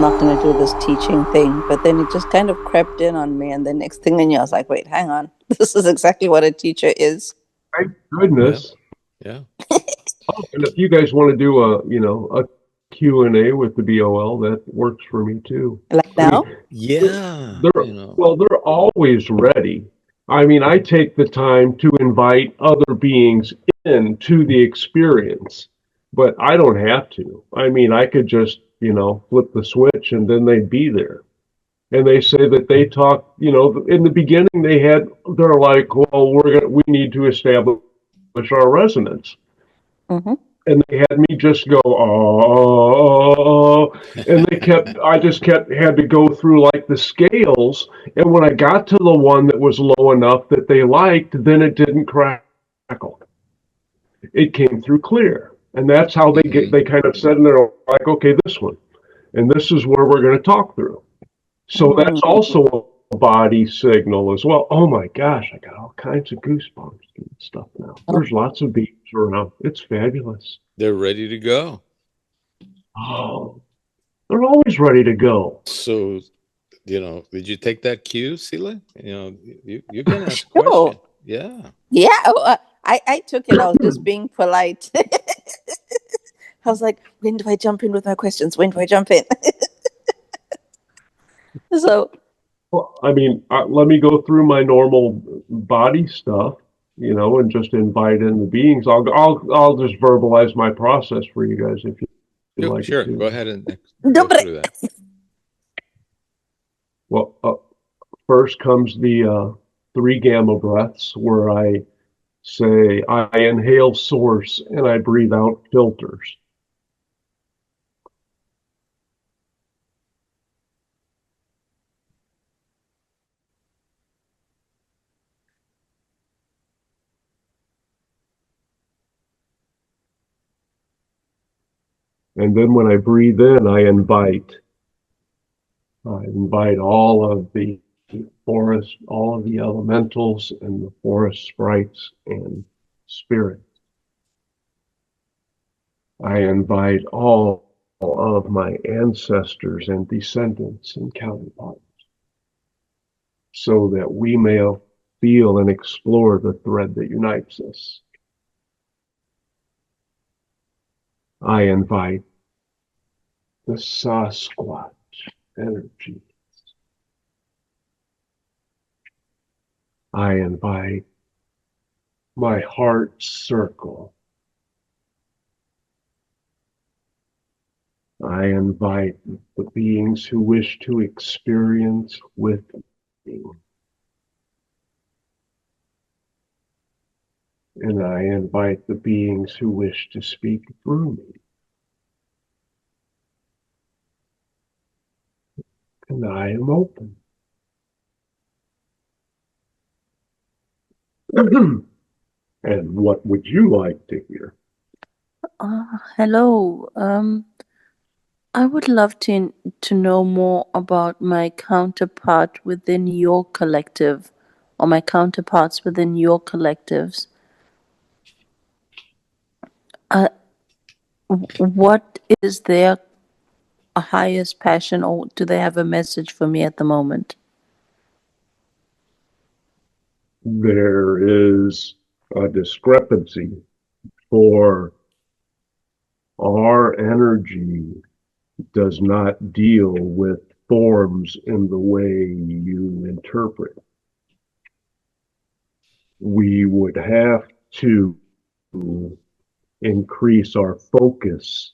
not going to do this teaching thing. But then it just kind of crept in on me. And the next thing I knew, I was like, wait, hang on. This is exactly what a teacher is. Thank goodness. Yeah. Oh, and if you guys want to do a Q&A with the BOL, that works for me too. Like now? Yeah. They're always ready. I mean, I take the time to invite other beings into the experience, but I don't have to. I mean, I could just, flip the switch and then they'd be there. And they say that they talk, in the beginning they're like, well, we need to establish our resonance. Mm-hmm. And they had me just go, oh, and I just had to go through like the scales. And when I got to the one that was low enough that they liked, then it didn't crackle. It came through clear. And that's how they kind of said, and they're like, okay, this one. And this is where we're going to talk through. So that's also a body signal as well. Oh my gosh, I got all kinds of goosebumps and stuff now. There's lots of beings around. It's fabulous. They're ready to go. Oh, they're always ready to go. So, did you take that cue, Zile? You can ask questions. Yeah. Yeah, I took it. I was just being polite. I was like, when do I jump in with my questions? When do I jump in? So, well, I mean, let me go through my normal body stuff, and just invite in the beings. I'll just verbalize my process for you guys if you like. Sure, it go ahead and go through that. Well, first comes the 3 gamma breaths, where I say I inhale source and I breathe out filters. And then when I breathe in, I invite all of the forest, all of the elementals and the forest sprites and spirits. I invite all of my ancestors and descendants and counterparts, so that we may feel and explore the thread that unites us. I invite the Sasquatch energies. I invite my heart circle. I invite the beings who wish to experience with me. And I invite the beings who wish to speak through me. And I am open. And what would you like to hear? hello. I would love to know more about my counterpart within your collective, or my counterparts within your collectives. What is their highest passion, or do they have a message for me at the moment? There is a discrepancy, for our energy does not deal with forms in the way you interpret. We would have to increase our focus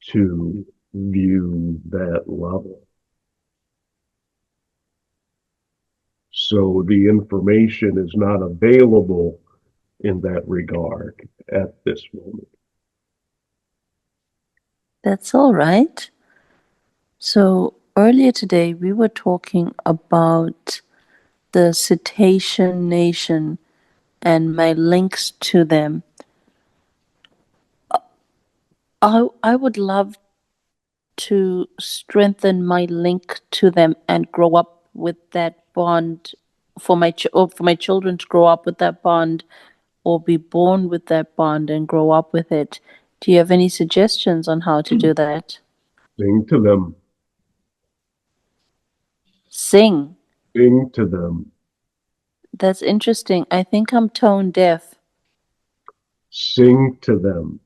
to view that level. So the information is not available in that regard at this moment. That's all right. So earlier today we were talking about the Cetacean Nation and my links to them. I would love to strengthen my link to them and grow up with that bond, for my children to grow up with that bond, or be born with that bond and grow up with it. Do you have any suggestions on how to do that? Sing to them. Sing. Sing to them. That's interesting. I think I'm tone deaf. Sing to them.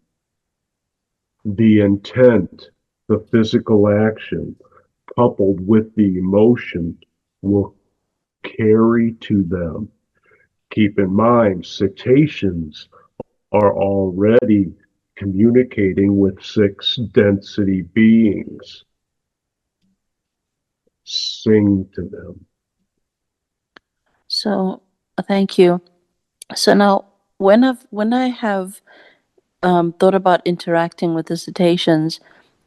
The intent, the physical action, coupled with the emotion, will carry to them. Keep in mind, cetaceans are already communicating with six density beings. Sing to them. So thank you. So now, when I have thought about interacting with the cetaceans,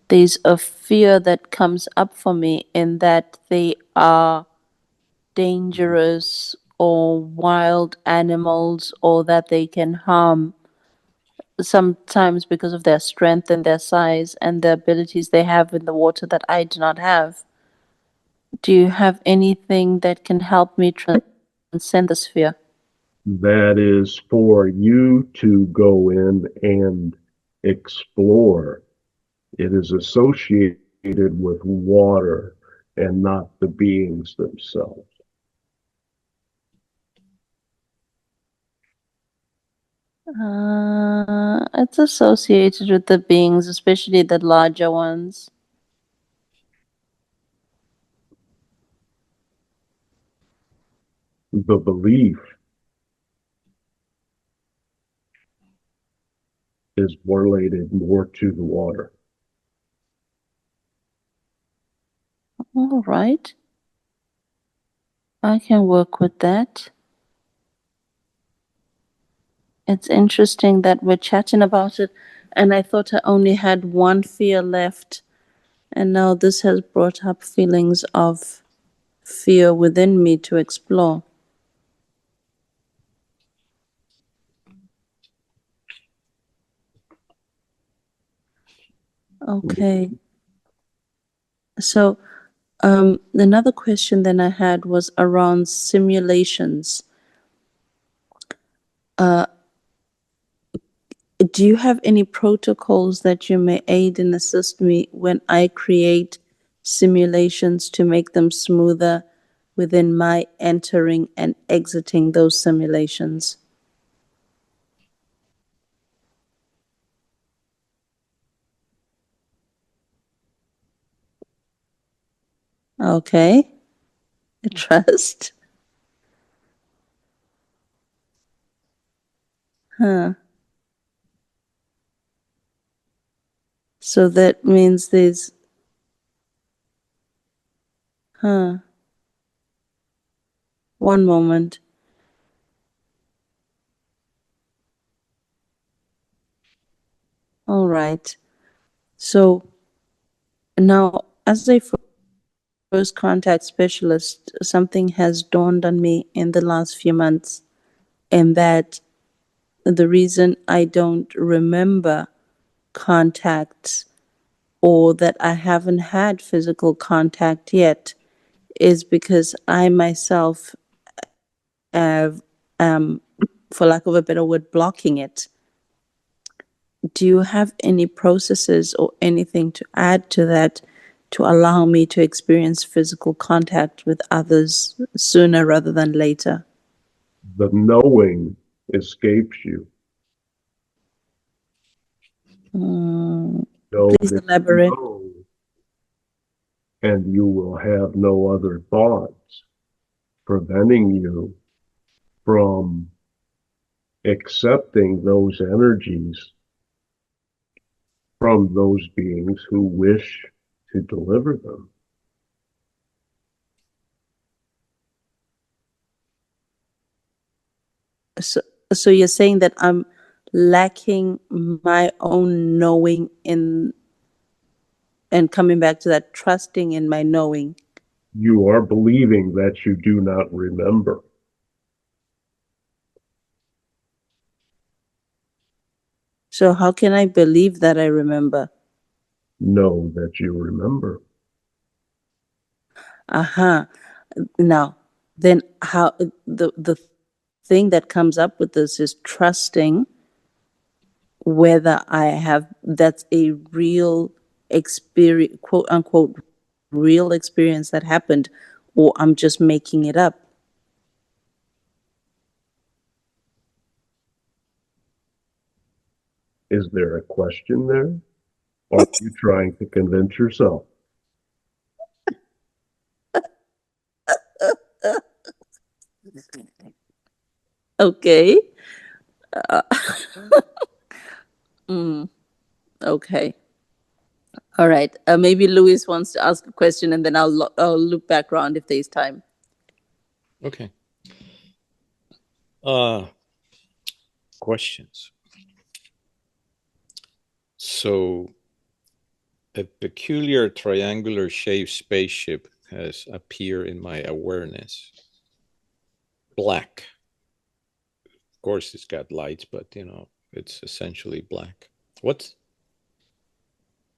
there's a fear that comes up for me in that they are dangerous or wild animals, or that they can harm sometimes because of their strength and their size and the abilities they have in the water that I do not have. Do you have anything that can help me transcend this fear? That is for you to go in and explore. It is associated with water and not the beings themselves. It's associated with the beings, especially the larger ones. The belief is related more to the water. All right. I can work with that. It's interesting that we're chatting about it, and I thought I only had one fear left, and now this has brought up feelings of fear within me to explore. Okay. So, another question then I had was around simulations. Do you have any protocols that you may aid and assist me when I create simulations to make them smoother within my entering and exiting those simulations? Okay. Trust. Huh. So that means there's, huh. One moment. All right. So now, as a first contact specialist, something has dawned on me in the last few months, and that the reason I don't remember contacts, or that I haven't had physical contact yet, is because I myself have, for lack of a better word, blocking it. Do you have any processes or anything to add to that to allow me to experience physical contact with others sooner rather than later? The knowing escapes you. Know Please that you elaborate. know, and you will have no other thoughts preventing you from accepting those energies from those beings who wish to deliver them. So you're saying that I'm lacking my own knowing in, and coming back to that, trusting in my knowing. You are believing that you do not remember. So how can I believe that I remember? Know that you remember. Aha. Now, then how the thing that comes up with this is trusting whether I have, that's a real experience, quote unquote, real experience that happened, or I'm just making it up? Is there a question there? Or are you trying to convince yourself? Okay. Okay. All right. Maybe Luis wants to ask a question, and then I'll loop back around if there's time. Okay. Questions. So, a peculiar triangular shaped spaceship has appeared in my awareness. Black. Of course, it's got lights, but it's essentially black. What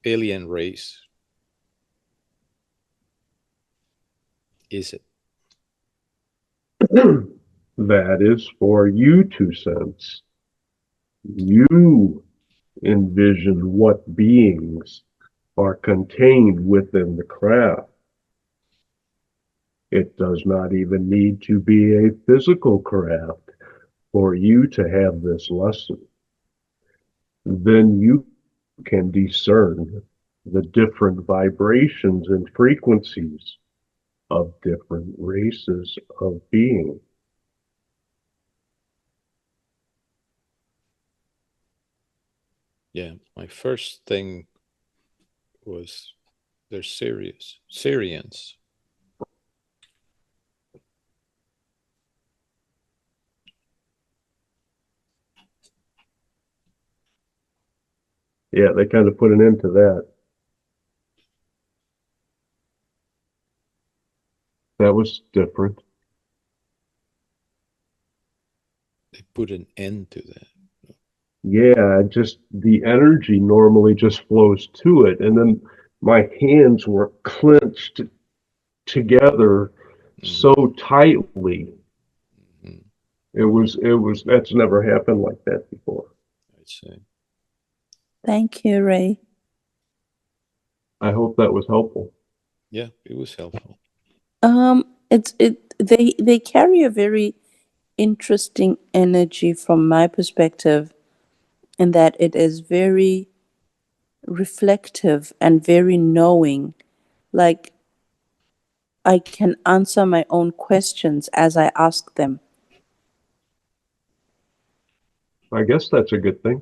alien race is it? That is for you to sense. You envision what beings are contained within the craft. It does not even need to be a physical craft for you to have this lesson. Then you can discern the different vibrations and frequencies of different races of being. Yeah, my first thing was they're serious. Syrians. Yeah, they kind of put an end to that. That was different. They put an end to that. Yeah, just the energy normally just flows to it. And then my hands were clenched together so tightly. That's never happened like that before. I'd say. Thank you, Ray. I hope that was helpful. Yeah, it was helpful. They carry a very interesting energy from my perspective, in that it is very reflective and very knowing. Like, I can answer my own questions as I ask them. I guess that's a good thing.